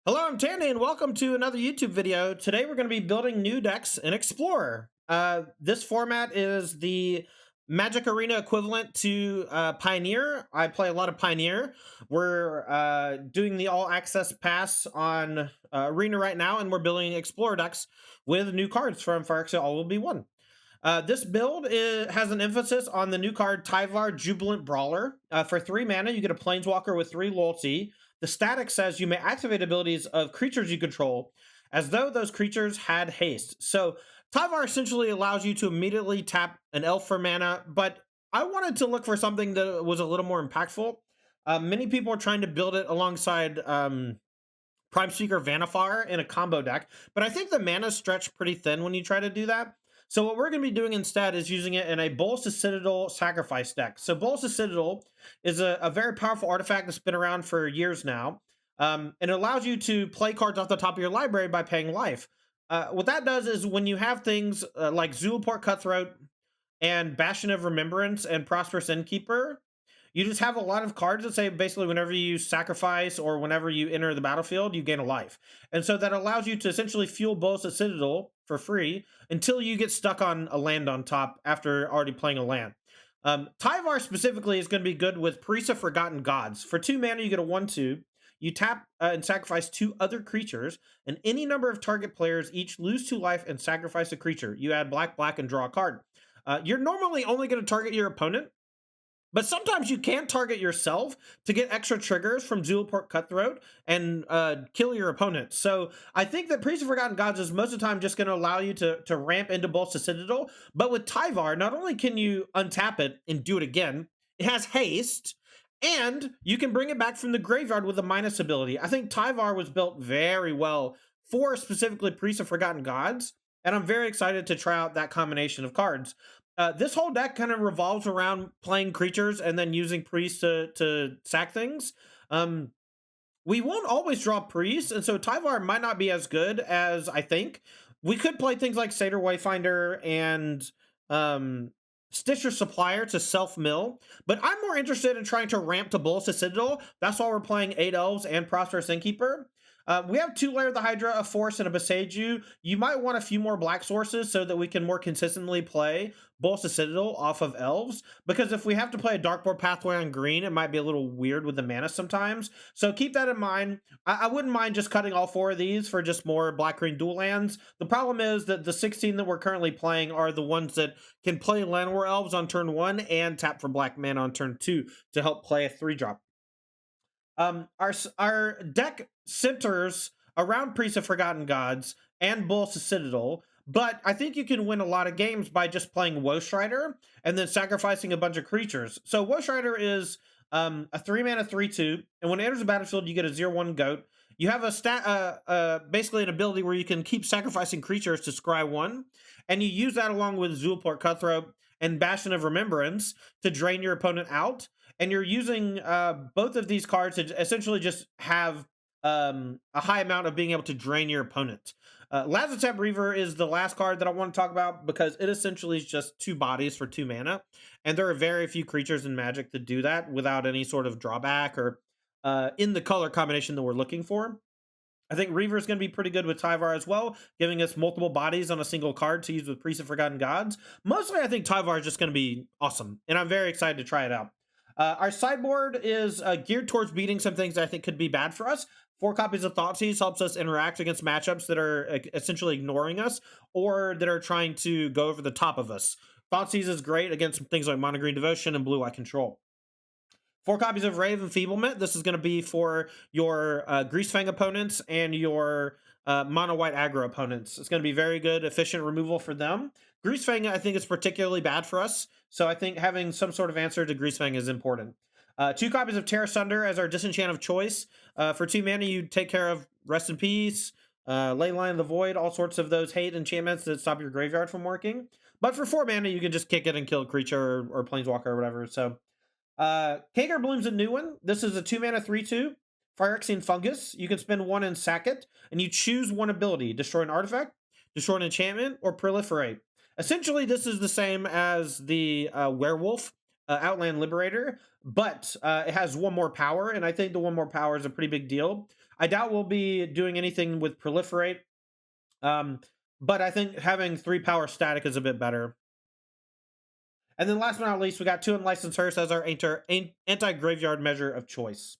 Hello, I'm Tandy, and welcome to another YouTube video. Today we're going to be building new decks in Explorer. This format is the Magic Arena equivalent to Pioneer. I play a lot of Pioneer. We're doing the All Access Pass on Arena right now, and we're building Explorer decks with new cards from Phyrexia All Will Be One. This build has an emphasis on the new card Tyvar Jubilant Brawler. For 3 mana, you get a Planeswalker with 3 loyalty. The static says you may activate abilities of creatures you control as though those creatures had haste. So Tyvar essentially allows you to immediately tap an elf for mana, but I wanted to look for something that was a little more impactful. Many people are trying to build it alongside Prime Seeker Vanifar in a combo deck, but I think the mana's stretched pretty thin when you try to do that. So what we're going to be doing instead is using it in a Bolas Citadel sacrifice deck. So Bolas Citadel is a very powerful artifact that's been around for years now. And it allows you to play cards off the top of your library by paying life. What that does is when you have things like Zulaport Cutthroat and Bastion of Remembrance and Prosperous Innkeeper, you just have a lot of cards that say basically whenever you sacrifice or whenever you enter the battlefield, you gain a life. And so that allows you to essentially fuel Bolas Citadel for free until you get stuck on a land on top after already playing a land. Tyvar specifically is going to be good with Priest of Forgotten Gods. For 2 mana, you get a 1/2. You tap and sacrifice 2 other creatures, and any number of target players each lose 2 life and sacrifice a creature. You add black, black, and draw a card. You're normally only going to target your opponent, but sometimes you can target yourself to get extra triggers from Zulaport Cutthroat and kill your opponent. So I think that Priest of Forgotten Gods is most of the time just going to allow you to ramp into Bolas Citadel. But with Tyvar, not only can you untap it and do it again, it has haste, and you can bring it back from the graveyard with a minus ability. I think Tyvar was built very well for specifically Priest of Forgotten Gods, and I'm very excited to try out that combination of cards. This whole deck kind of revolves around playing creatures and then using priests to sack things. We won't always draw priests, and so Tyvar might not be as good as I think. We could play things like Satyr Wayfinder and Stitcher Supplier to self-mill, but I'm more interested in trying to ramp to Bolas Citadel. That's why we're playing 8 Elves and Prosperous Innkeeper. We have 2 Lair of the Hydra, a Force, and a Beseiju. You might want a few more black sources so that we can more consistently play Bolas Citadel off of Elves, because if we have to play a Darkboard Pathway on green, it might be a little weird with the mana sometimes. So keep that in mind. I wouldn't mind just cutting all 4 of these for just more black-green dual lands. The problem is that the 16 that we're currently playing are the ones that can play Llanowar Elves on turn 1 and tap for black mana on turn 2 to help play a 3-drop. Our deck centers around Priest of Forgotten Gods and Bolas Citadel, but I think you can win a lot of games by just playing Woestrider and then sacrificing a bunch of creatures. So Woestrider is a 3-mana 3/2, and when it enters the battlefield, you get a 0/1 goat. You have a basically an ability where you can keep sacrificing creatures to scry 1, and you use that along with Zulaport Cutthroat and Bastion of Remembrance to drain your opponent out. And you're using both of these cards to essentially just have a high amount of being able to drain your opponent. Lazotep Reaver is the last card that I want to talk about because it essentially is just 2 bodies for 2 mana. And there are very few creatures in Magic that do that without any sort of drawback or in the color combination that we're looking for. I think Reaver is going to be pretty good with Tyvar as well, giving us multiple bodies on a single card to use with Priest of Forgotten Gods. Mostly, I think Tyvar is just going to be awesome, and I'm very excited to try it out. Our sideboard is geared towards beating some things that I think could be bad for us. 4 copies of Thoughtseize helps us interact against matchups that are essentially ignoring us or that are trying to go over the top of us. Thoughtseize is great against things like Mono Green Devotion and Blue-Eye Control. 4 copies of Rave Enfeeblement. This is going to be for your Greasefang opponents and your mono-white aggro opponents. It's going to be very good, efficient removal for them. Greasefang, I think, is particularly bad for us, so I think having some sort of answer to Greasefang is important. 2 copies of Terra Sunder as our disenchant of choice. For 2 mana, you take care of Rest in Peace, Leyline of the Void, all sorts of those hate enchantments that stop your graveyard from working. But for 4 mana, you can just kick it and kill a creature or Planeswalker or whatever. So, Kager Bloom's a new one. This is a 2 mana 3/2. Phyrexian Fungus. You can spend 1 and sack it, and you choose 1 ability: destroy an artifact, destroy an enchantment, or proliferate. Essentially, this is the same as the Werewolf Outland Liberator, but it has 1 more power, and I think the 1 more power is a pretty big deal. I doubt we'll be doing anything with proliferate. But I think having 3 power static is a bit better. And then last but not least, we got 2 unlicensed hearse as our anti-graveyard measure of choice.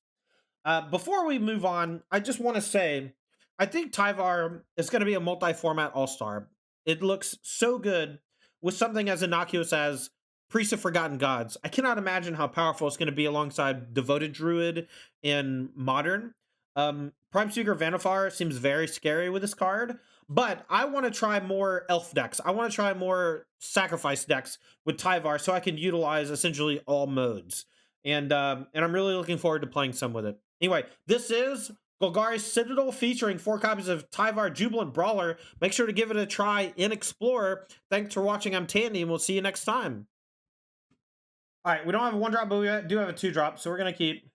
Before we move on, I just want to say, I think Tyvar is going to be a multi-format all-star. It looks so good with something as innocuous as Priest of Forgotten Gods. I cannot imagine how powerful it's going to be alongside Devoted Druid in Modern. Prime Speaker Vanifar seems very scary with this card, but I want to try more elf decks. I want to try more sacrifice decks with Tyvar so I can utilize essentially all modes. And I'm really looking forward to playing some with it. Anyway, this is Golgari's Citadel featuring 4 copies of Tyvar Jubilant Brawler. Make sure to give it a try in Explorer. Thanks for watching. I'm Tandy, and we'll see you next time. All right, we don't have a 1-drop, but we do have a 2-drop, so we're going to keep.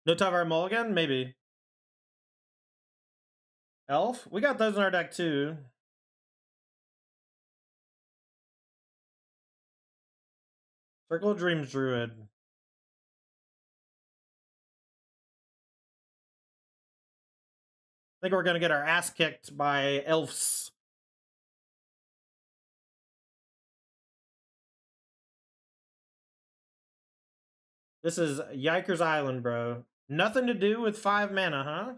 No Tyvar Mulligan? Maybe. Elf? We got those in our deck, too. Circle of Dreams Druid. I think we're going to get our ass kicked by Elves. This is Yikers Island, bro. Nothing to do with 5 mana, huh?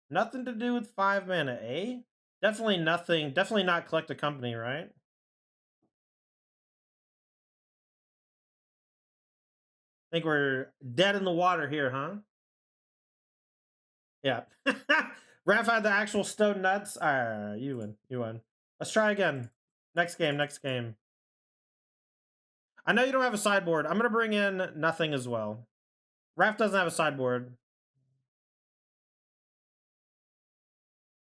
Nothing to do with 5 mana, eh? Definitely nothing. Definitely not Collect a Company, right? I think we're dead in the water here, huh? Yeah. Raph had the actual stone nuts. You win. You win. Let's try again. Next game. Next game. I know you don't have a sideboard. I'm going to bring in nothing as well. Raph doesn't have a sideboard.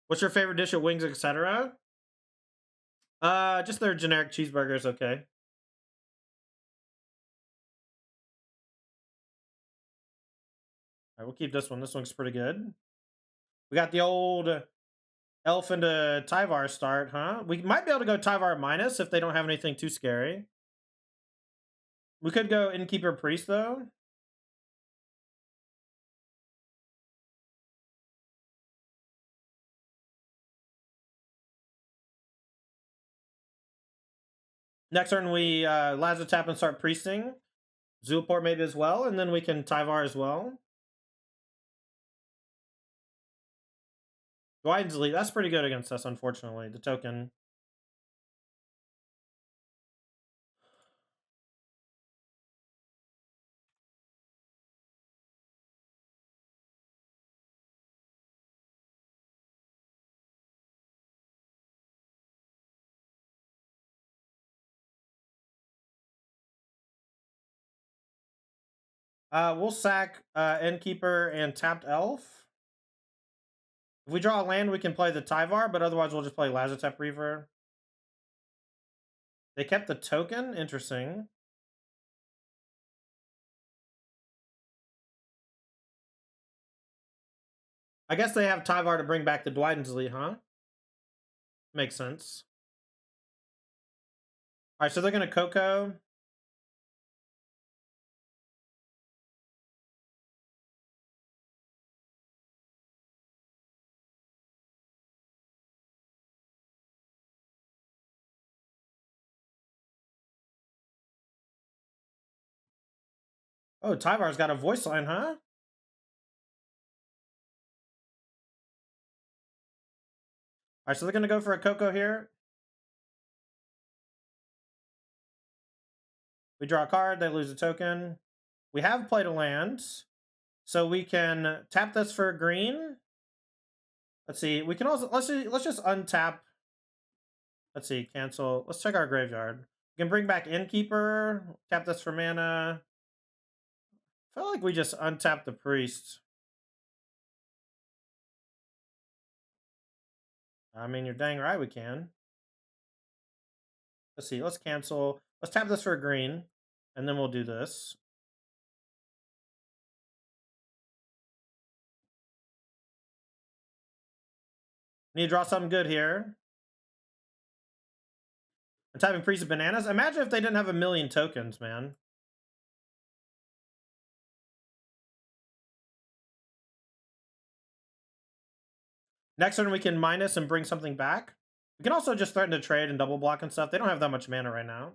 What's your favorite dish at Wings, etc.? Just their generic cheeseburgers, okay. All right, we'll keep this one. This one's pretty good. We got the old Elf into Tyvar start, huh? We might be able to go Tyvar minus if they don't have anything too scary. We could go Innkeeper Priest, though. Next turn, we Lazo tap and start priesting. Zulaport maybe as well, and then we can Tyvar as well. Guidance Elite, that's pretty good against us, unfortunately. The token. We'll sack Innkeeper and tapped Elf. If we draw a land, we can play the Tyvar, but otherwise we'll just play Lazotep Reaver. They kept the token? Interesting. I guess they have Tyvar to bring back the Dwighton's Elite, huh? Makes sense. Alright, so they're going to Coco. Oh, Tyvar's got a voice line, huh? Alright, so they're going to go for a Coco here. We draw a card, they lose a token. We have played a land, so we can tap this for green. Let's see, we can also, let's just untap. Let's see, cancel. Let's check our graveyard. We can bring back Innkeeper, tap this for mana. I feel like we just untap the Priest. I mean, you're dang right we can. Let's see, let's cancel. Let's tap this for a green, and then we'll do this. Need to draw something good here. I'm tapping Priest of Bananas. Imagine if they didn't have a million tokens, man. Next turn we can minus and bring something back. We can also just threaten to trade and double block and stuff. They don't have that much mana right now.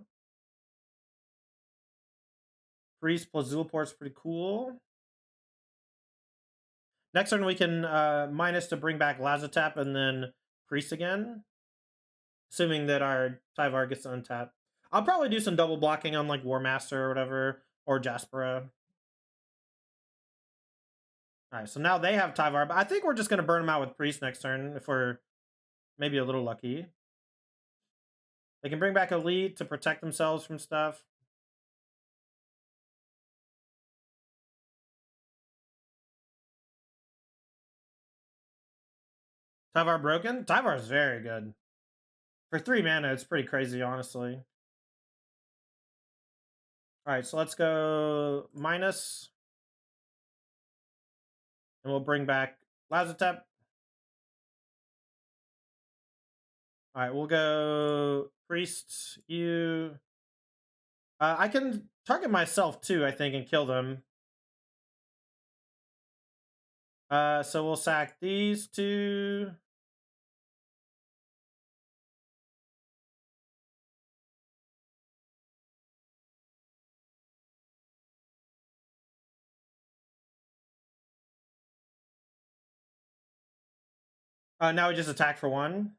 Priest plus Zulport's pretty cool. Next turn we can minus to bring back Lazotap and then Priest again. Assuming that our Tyvar gets untapped. I'll probably do some double blocking on like War Master or whatever, or Jaspera. Alright, so now they have Tyvar, but I think we're just going to burn them out with Priest next turn if we're maybe a little lucky. They can bring back Elite to protect themselves from stuff. Tyvar broken? Tyvar is very good. For 3 mana, it's pretty crazy, honestly. Alright, so let's go minus. And we'll bring back Lazotep. Alright, we'll go Priest, you. I can target myself too, I think, and kill them. So we'll sack these two. Now we just attack for 1.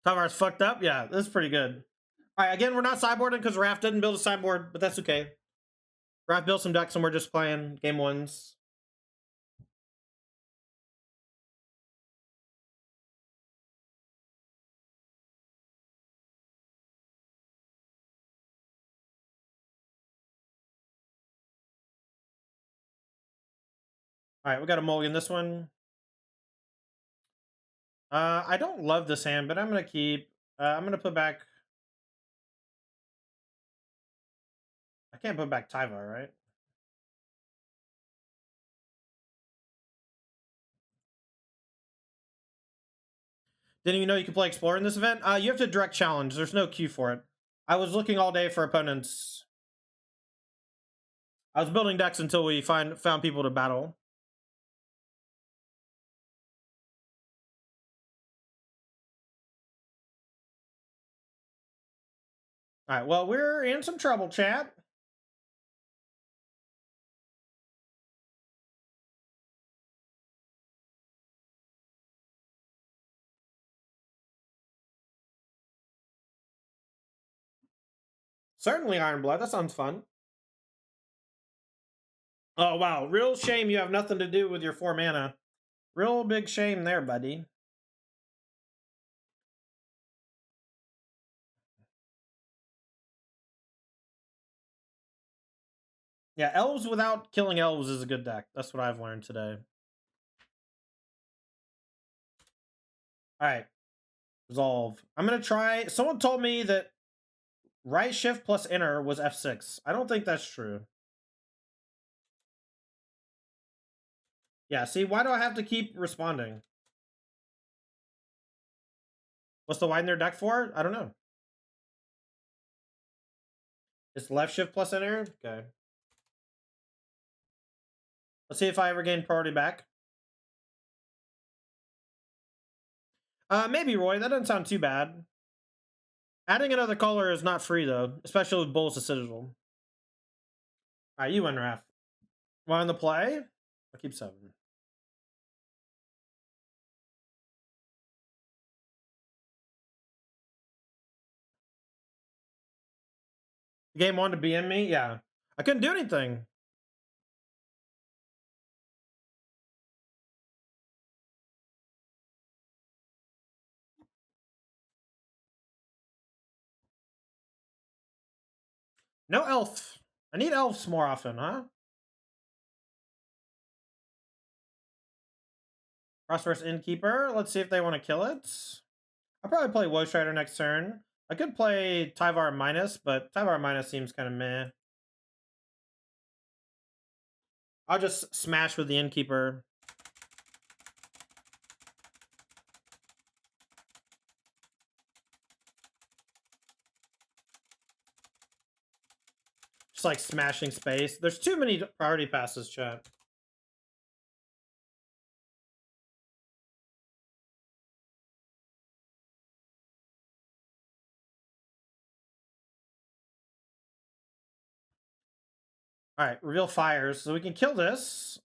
Tyvar's fucked up? Yeah, this is pretty good. Alright, again, we're not sideboarding because Raph didn't build a sideboard, but that's okay. Raph built some decks and we're just playing game 1s. Alright, we got a mulligan this one. I don't love this hand, but I'm going to keep. I'm going to put back. I can't put back Tyvar, right? Didn't you know you could play Explorer in this event? You have to direct challenge. There's no queue for it. I was looking all day for opponents. I was building decks until we found people to battle. Alright, well, we're in some trouble, chat. Certainly Ironblood. That sounds fun. Oh, wow. Real shame you have nothing to do with your 4 mana. Real big shame there, buddy. Yeah, Elves without killing Elves is a good deck. That's what I've learned today. Alright. Resolve. I'm going to try. Someone told me that right shift plus enter was F6. I don't think that's true. Yeah, see, why do I have to keep responding? What's the widen their deck for? I don't know. It's left shift plus enter? Okay. Let's see if I ever gain priority back. Maybe, Roy. That doesn't sound too bad. Adding another color is not free, though. Especially with Bulls of Citadel. Alright, you win, Raph. Want to play? I'll keep 7. Game 1 to BM me? Yeah. I couldn't do anything. No elf. I need elves more often, huh? Prosperous Innkeeper. Let's see if they want to kill it. I'll probably play Woe Strider next turn. I could play Tyvar minus, but Tyvar minus seems kind of meh. I'll just smash with the Innkeeper. Just like smashing space. There's too many priority passes, chat. All right, reveal fires. So we can kill this.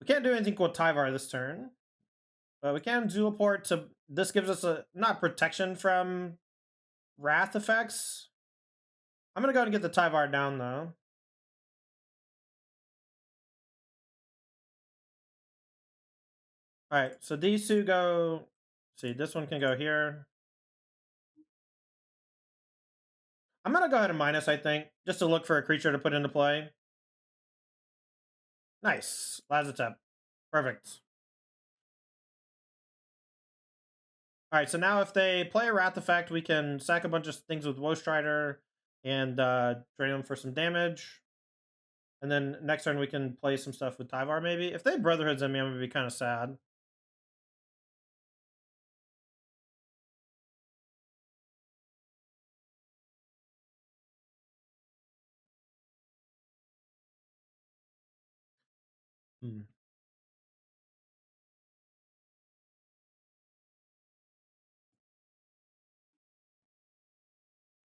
We can't do anything with Tyvar this turn. But we can Zulaport to... This gives us a... Not protection from Wrath effects. I'm going to go ahead and get the Tyvar down, though. All right, so these two go... See, this one can go here. I'm going to go ahead and minus, I think, just to look for a creature to put into play. Nice. Lazatep. Perfect. All right, so now if they play a Wrath effect, we can sack a bunch of things with Woestrider and drain them for some damage. And then next turn we can play some stuff with Tyvar, maybe. If they Brotherhoods in me, I'm going to be kind of sad. Hmm.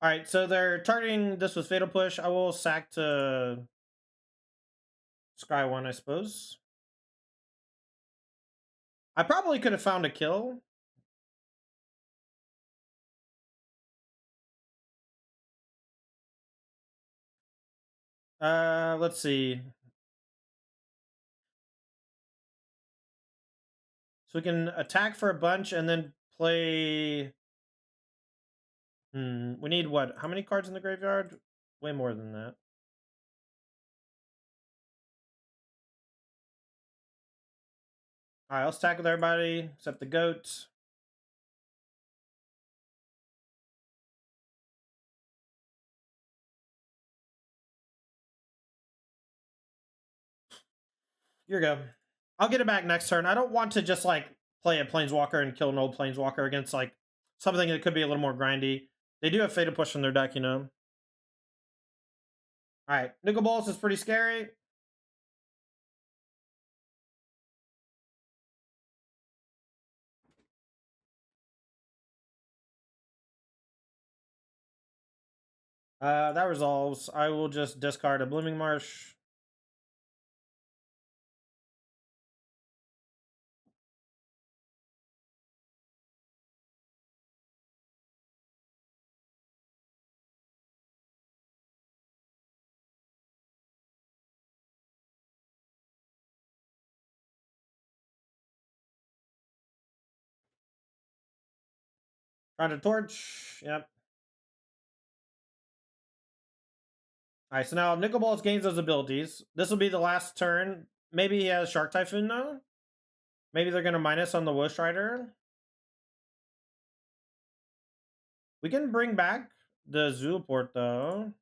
All right, so they're targeting this with Fatal Push. I will sack to Scry 1, I suppose. I probably could have found a kill. Let's see. So we can attack for a bunch and then play... we need what? How many cards in the graveyard? Way more than that. All right, let's attack with everybody except the goat. Here we go. I'll get it back next turn. I don't want to just like play a Planeswalker and kill an old Planeswalker against like something that could be a little more grindy. They do have Fatal Push in their deck, you know. All right, Nicol Bolas is pretty scary. That resolves. I will just discard a Blooming Marsh. Trying to torch. Yep. All right, so now Nicol Bolas gains those abilities. This will be the last turn. Maybe he has Shark Typhoon now. Maybe they're going to minus on the Wish Rider. We can bring back the Zulaport, though.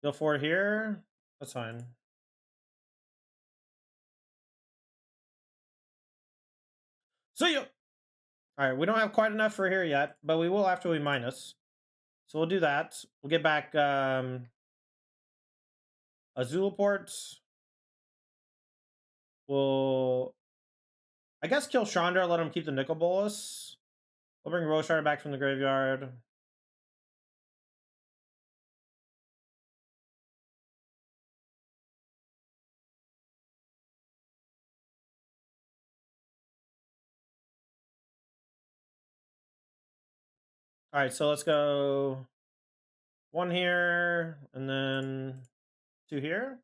Go for it here. That's fine. See you. All right, we don't have quite enough for here yet, but we will after we minus. So we'll do that. We'll get back a Zulaport. We'll, I guess, kill Chandra, let him keep the Nicol Bolas. We'll bring Roshar back from the graveyard. All right, so let's go 1 here, and then 2 here.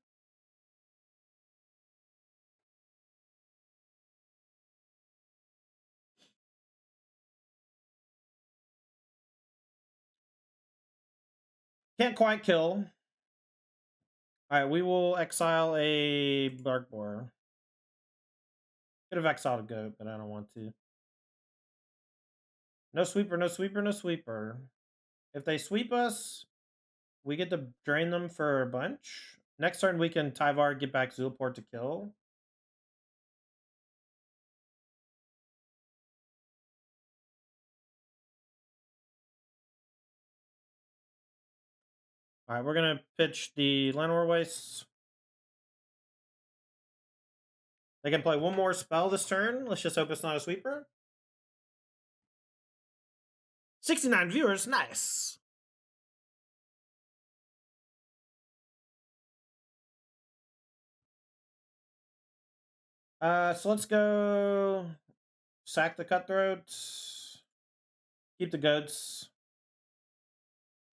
Can't quite kill. Alright, we will exile a Dark Boar. Could have exiled a goat, but I don't want to. No sweeper, no sweeper, no sweeper. If they sweep us, we get to drain them for a bunch. Next turn, we can Tyvar, get back Zulaport to kill. Alright, we're going to pitch the Llanowar Wastes. They can play one more spell this turn. Let's just hope it's not a sweeper. 69 viewers, nice. So let's go sack the Cutthroats. Keep the goats.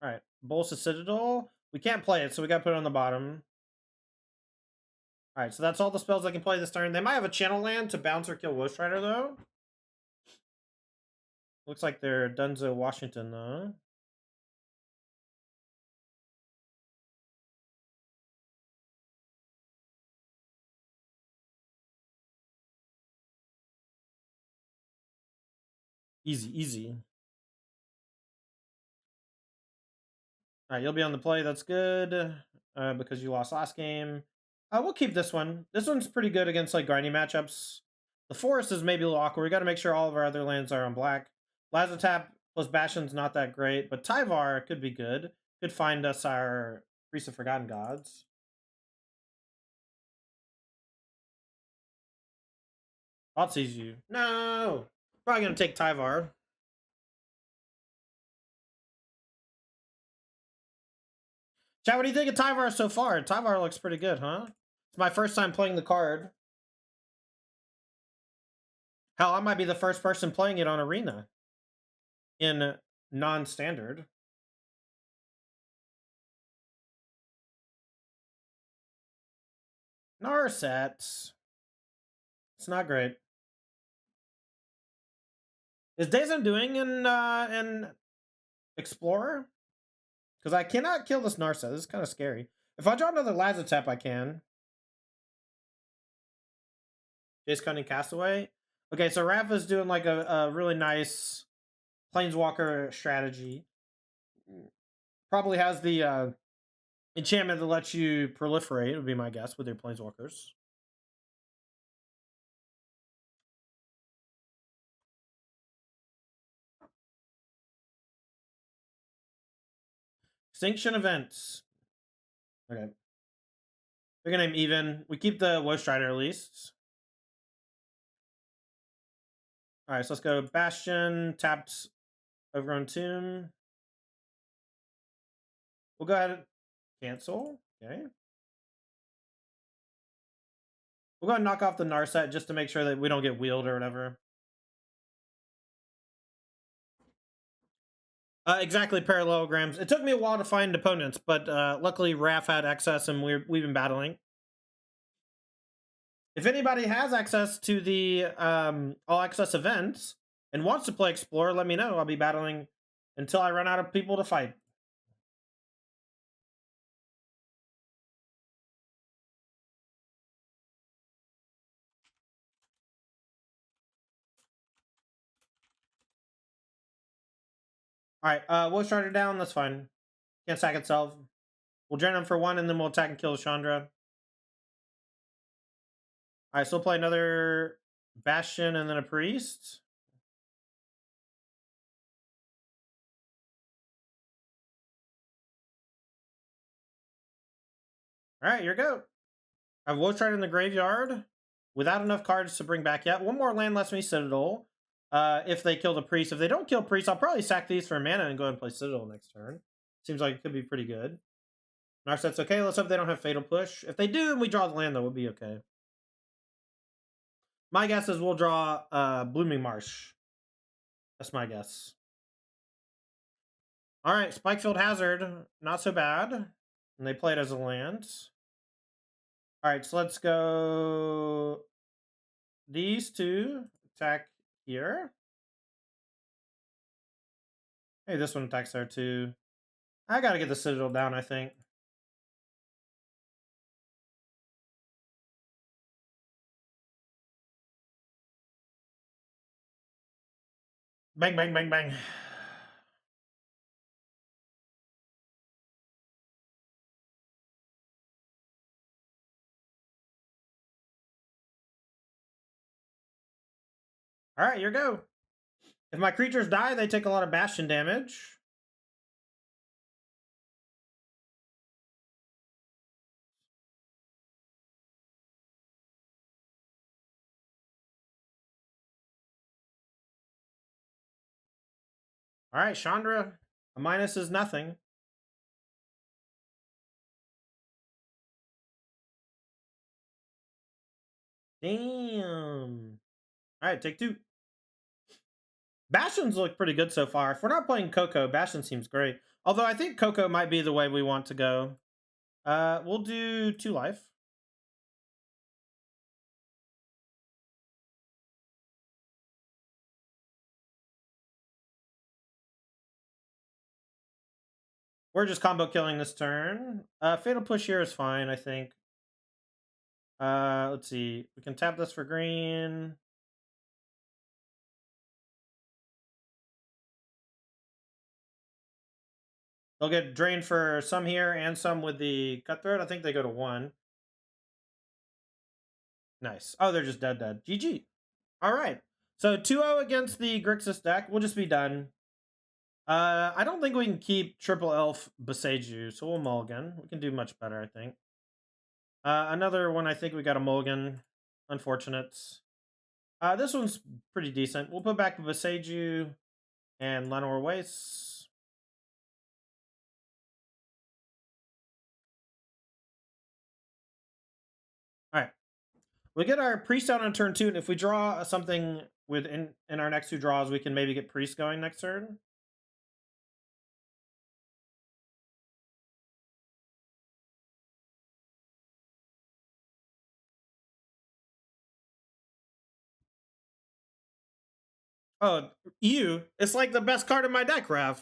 Alright, Bolsa Citadel. We can't play it, so we gotta put it on the bottom. Alright, so that's all the spells I can play this turn. They might have a channel land to bounce or kill Ghost Rider, though. Looks like they're Dunzo Washington, though. Easy, easy. Alright, you'll be on the play. That's good. Because you lost last game. We'll keep this one. This one's pretty good against like grinding matchups. The forest is maybe a little awkward. We got to make sure all of our other lands are on black. Lazotap plus Bastion's not that great, but Tyvar could be good. Could find us our Priest of Forgotten Gods. I'll seize you. No! Probably going to take Tyvar. Chat, what do you think of Tyvar so far? Tyvar looks pretty good, huh? It's my first time playing the card. Hell, I might be the first person playing it on Arena. In non-standard. Narset. It's not great. Is Days Undoing in Explorer? Because I cannot kill this Narset. This is kind of scary. If I draw another Lazotep, I can. Jace Cunning Castaway. Okay, so Rafa's doing like a really nice Planeswalker strategy. Probably has the enchantment that lets you proliferate, would be my guess, with your Planeswalkers. Extinction Events. Okay. We're gonna name even. We keep the Woe Strider at least. Alright, so let's go Bastion, tapped Overgrown Tomb. We'll go ahead and cancel. Okay. We'll go ahead and knock off the Narset just to make sure that we don't get wheeled or whatever. Exactly, parallelograms. It took me a while to find opponents, but luckily Raph had access and we've been battling. If anybody has access to the all access events and wants to play Explorer, let me know. I'll be battling until I run out of people to fight. Alright, we'll start it down. That's fine. Can't sack itself. We'll drain him for one, and then we'll attack and kill Chandra. Alright, so we'll play another Bastion and then a Priest. Alright, here we go. I've Woe Strider in the graveyard without enough cards to bring back yet. One more land lets me Citadel. If they kill the Priest. If they don't kill Priest, I'll probably sack these for mana and go ahead and play Citadel next turn. Seems like it could be pretty good. Narset's okay. Let's hope they don't have Fatal Push. If they do and we draw the land, though, we'll be okay. My guess is we'll draw Blooming Marsh. That's my guess. Alright, Spikefield Hazard. Not so bad. And they play it as a land. Alright, so let's go these two. Attack here. Hey, this one attacks there too. I gotta get the Citadel down, I think. Bang, bang, bang, bang. All right, here go. If my creatures die, they take a lot of bastion damage. All right, Chandra. A minus is nothing. Damn. All right, take 2. Bastions look pretty good so far. If we're not playing Coco, Bastion seems great. Although I think Coco might be the way we want to go. We'll do 2 life. We're just combo killing this turn. Fatal Push here is fine, I think. Let's see. We can tap this for green. They'll get drained for some here and some with the Cutthroat. I think they go to 1. Nice. Oh, they're just dead. GG. All right. So 2-0 against the Grixis deck. We'll just be done. I don't think we can keep Triple Elf Beseiju, so we'll mulligan. We can do much better, I think. Another one, I think we got a mulligan. Unfortunate. This one's pretty decent. We'll put back Beseiju and Lenore Waste. All right. We get our Priest out on turn 2, and if we draw something in our next 2 draws, we can maybe get Priest going next turn. Oh, it's like the best card in my deck, Raph.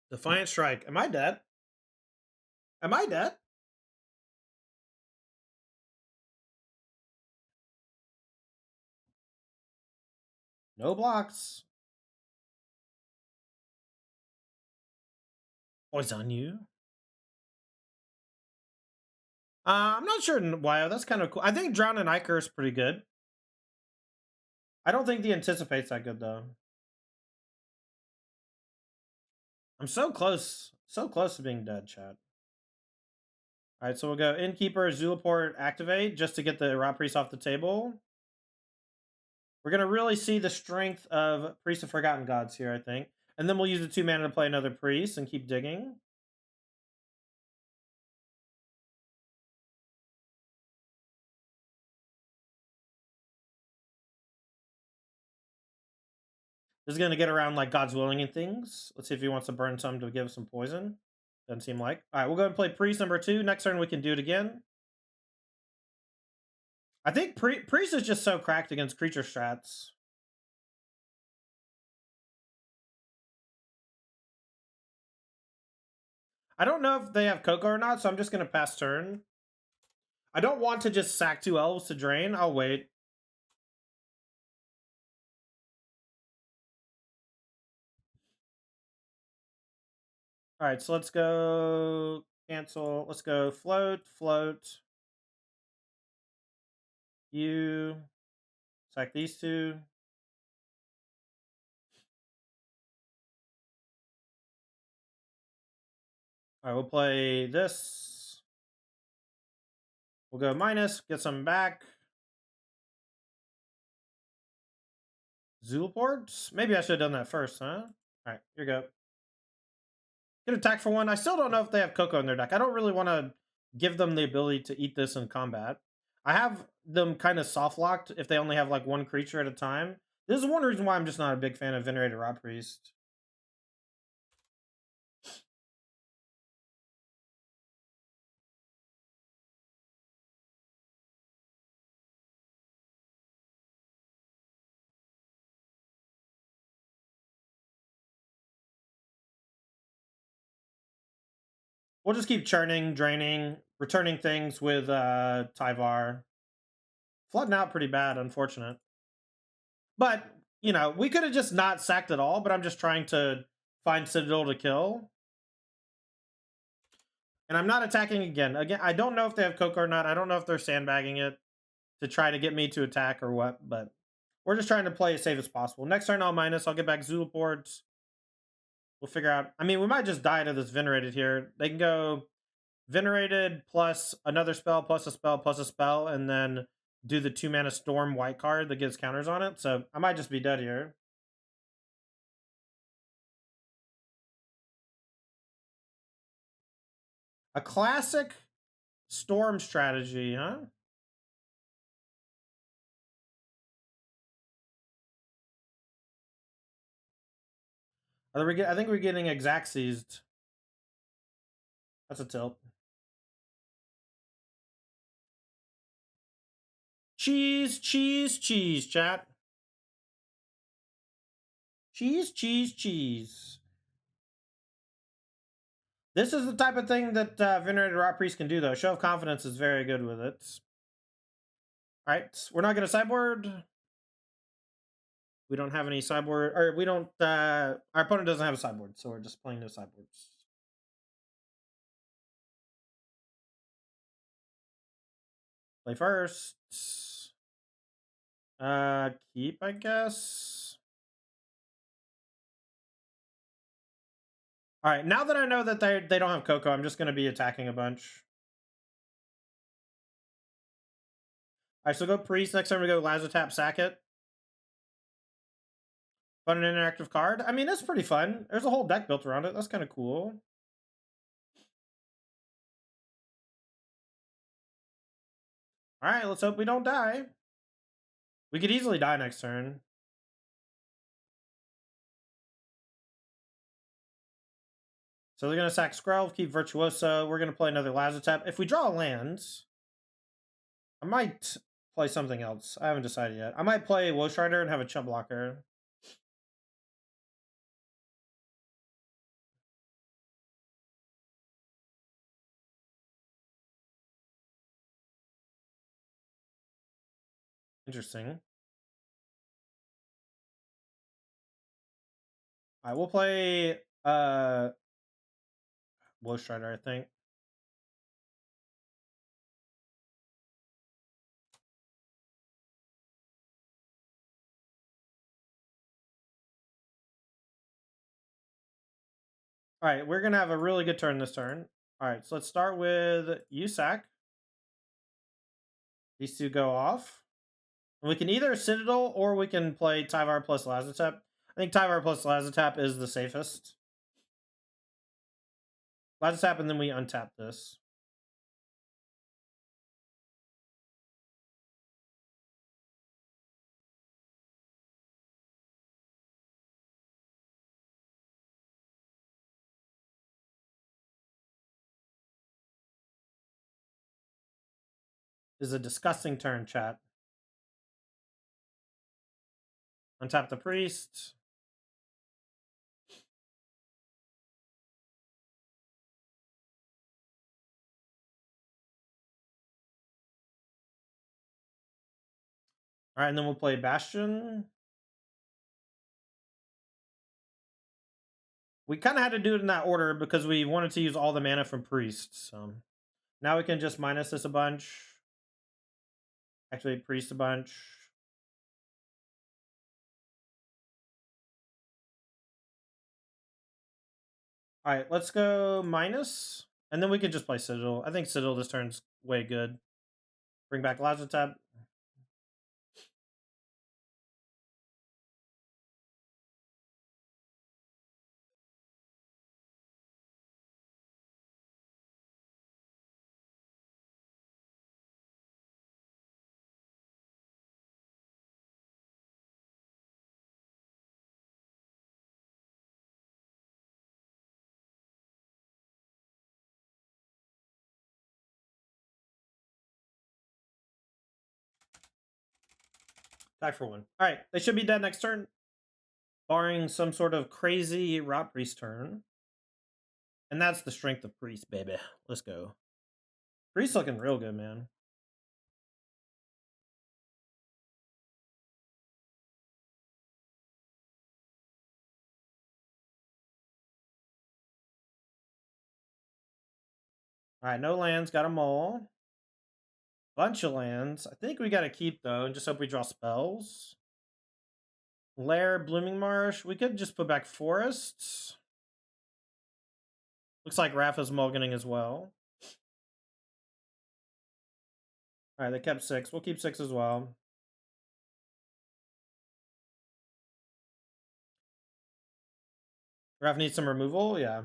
Defiant Strike. Am I dead? Am I dead? No blocks. Poison you. I'm not sure why. That's kind of cool. I think Drown and Iker is pretty good. I don't think the Anticipate's that good, though. I'm so close to being dead, chat. All right, so we'll go Innkeeper, Zulaport, activate, just to get the Rot Priest off the table. We're going to really see the strength of Priest of Forgotten Gods here, I think. And then we'll use the 2 mana to play another Priest and keep digging. This is going to get around like God's Willing and things. Let's see if he wants to burn some to give some poison. Doesn't seem like. All right, we'll go and play Priest number 2. Next turn we can do it again. I think Priest is just so cracked against creature strats. I don't know if they have Coco or not, so I'm just going to pass turn. I don't want to just sack 2 Elves to drain. I'll wait. All right, so let's go cancel. Let's go float. You sack these 2. All right, we'll play this. We'll go minus, get some back. Zulaport? Maybe I should have done that first, huh? All right, here you go. Get attack for 1. I still don't know if they have Coco in their deck. I don't really want to give them the ability to eat this in combat. I have them kind of soft locked if they only have like 1 creature at a time. This is one reason why I'm just not a big fan of Venerated Rot Priest. We'll just keep churning, draining, returning things with Tyvar. Flooding out pretty bad, unfortunate. But, you know, we could have just not sacked at all, but I'm just trying to find Citadel to kill. And I'm not attacking again. Again, I don't know if they have Coco or not. I don't know if they're sandbagging it to try to get me to attack or what, but we're just trying to play as safe as possible. Next turn, I'll minus. I'll get back Zulaport. We'll figure out. I mean, we might just die to this Venerated here. They can go Venerated plus another spell, plus a spell, plus a spell, and then do the 2-mana Storm white card that gives counters on it. So I might just be dead here. A classic Storm strategy, huh? I think we're getting exact seized. That's a tilt. Cheese, cheese, cheese, chat. Cheese, cheese, cheese. This is the type of thing that Venerated Rot Priest can do, though. Show of Confidence is very good with it. Alright, we're not going to sideboard. We don't have any sideboard, or we don't, our opponent doesn't have a sideboard, so we're just playing no sideboards. Play first. Keep, I guess. All right, now that I know that they don't have Coco, I'm just going to be attacking a bunch. All right, so go Priest. Next time we go Lazotap, sack it. Fun and interactive card. I mean, it's pretty fun. There's a whole deck built around it. That's kind of cool. All right, let's hope we don't die. We could easily die next turn. So they're going to sack Skrelv, keep Virtuoso. We're going to play another Lazotap. If we draw lands, I might play something else. I haven't decided yet. I might play Woe Strider and have a Chump Blocker. Interesting. All right, we'll play Woe Strider, I think. All right, we're going to have a really good turn this turn. All right, so let's start with USAC. These two go off. And we can either Citadel or we can play Tyvar plus Lazotap. I think Tyvar plus Lazotap is the safest. Lazotap, and then we untap this. This is a disgusting turn, chat. Untap the Priest. All right, and then we'll play Bastion. We kind of had to do it in that order because we wanted to use all the mana from Priest. So now we can just minus this a bunch. Activate Priest a bunch. All right, let's go minus. And then we can just play Citadel. I think Citadel this turn's way good. Bring back Lazotap. Attack for 1. All right, they should be dead next turn. Barring some sort of crazy Rot Priest turn. And that's the strength of Priest, baby. Let's go. Priest looking real good, man. All right, no lands, got a mole. Bunch of lands. I think we got to keep, though, and just hope we draw spells. Lair, Blooming Marsh. We could just put back Forests. Looks like Rafa's mulliganing as well. All right, they kept 6. We'll keep 6 as well. Rafa needs some removal, yeah.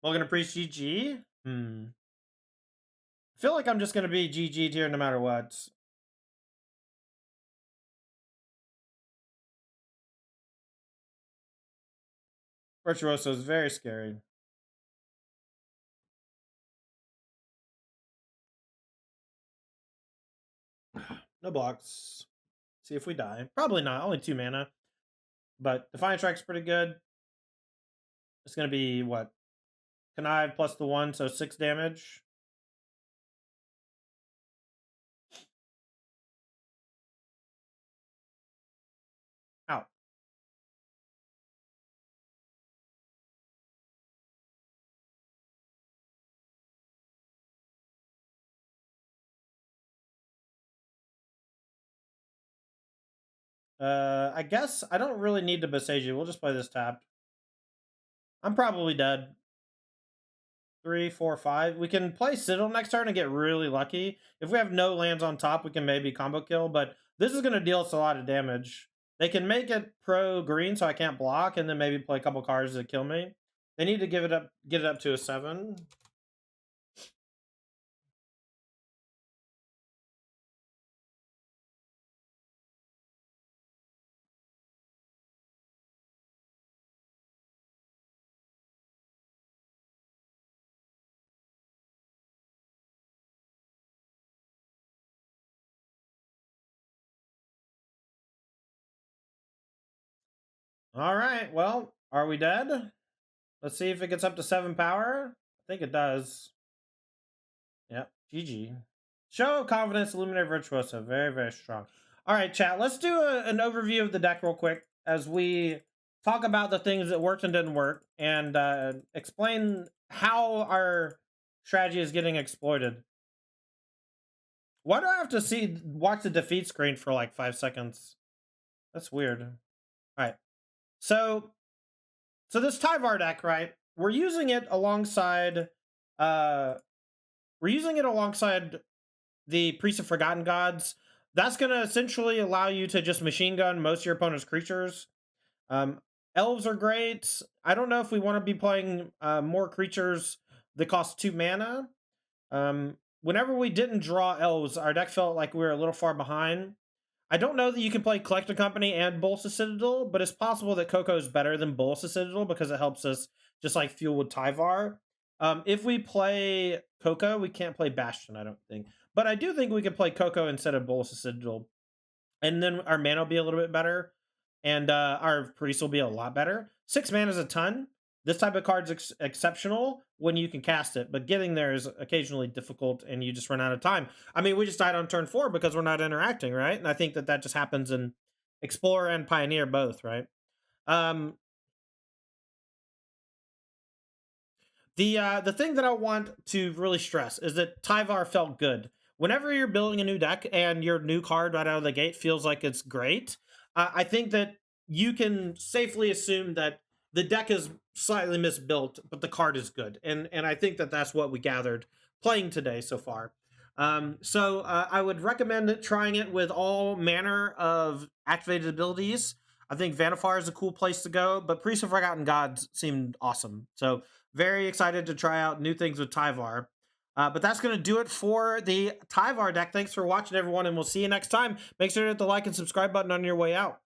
Mulligan Priest GG. I feel like I'm just going to be GG'd here no matter what. Virtuoso is very scary. No blocks. See if we die. Probably not. Only 2 mana. But Defiant Strike's pretty good. It's going to be, what? Connive plus the 1, so 6 damage. Out. I guess I don't really need to besiege you. We'll just play this tapped. I'm probably dead. 3, 4, 5. We can play Citadel next turn and get really lucky. If we have no lands on top, we can maybe combo kill, but this is going to deal us a lot of damage. They can make it pro green so I can't block, and then maybe play a couple cards that kill me. They need to get it up to a 7. All right, well, are we dead? Let's see if it gets up to 7 power. I think it does. Yep, GG. Show of Confidence, Illuminate Virtuoso. Very, very strong. All right, chat, let's do an overview of the deck real quick as we talk about the things that worked and didn't work and explain how our strategy is getting exploited. Why do I have to watch the defeat screen for like 5 seconds? That's weird. All right. So this Tyvar deck, right? We're using it alongside the Priest of Forgotten Gods. That's going to essentially allow you to just machine gun most of your opponent's creatures. Elves are great. I don't know if we want to be playing more creatures that cost 2 mana. Whenever we didn't draw Elves, our deck felt like we were a little far behind. I don't know that you can play Collector Company and Bolsa Citadel, but it's possible that Coco is better than Bolsa Citadel because it helps us just like fuel with Tyvar. If we play Coco, we can't play Bastion, I don't think. But I do think we could play Coco instead of Bolsa Citadel. And then our mana will be a little bit better. And our priest will be a lot better. 6 mana is a ton. This type of card's exceptional when you can cast it, but getting there is occasionally difficult and you just run out of time. I mean, we just died on turn 4 because we're not interacting, right? And I think that just happens in Explorer and Pioneer both, right? The thing that I want to really stress is that Tyvar felt good. Whenever you're building a new deck and your new card right out of the gate feels like it's great, I think that you can safely assume that the deck is slightly misbuilt, but the card is good. And I think that that's what we gathered playing today so far. I would recommend trying it with all manner of activated abilities. I think Vannifar is a cool place to go, but Priest of Forgotten Gods seemed awesome. So very excited to try out new things with Tyvar. But that's going to do it for the Tyvar deck. Thanks for watching, everyone, and we'll see you next time. Make sure to hit the like and subscribe button on your way out.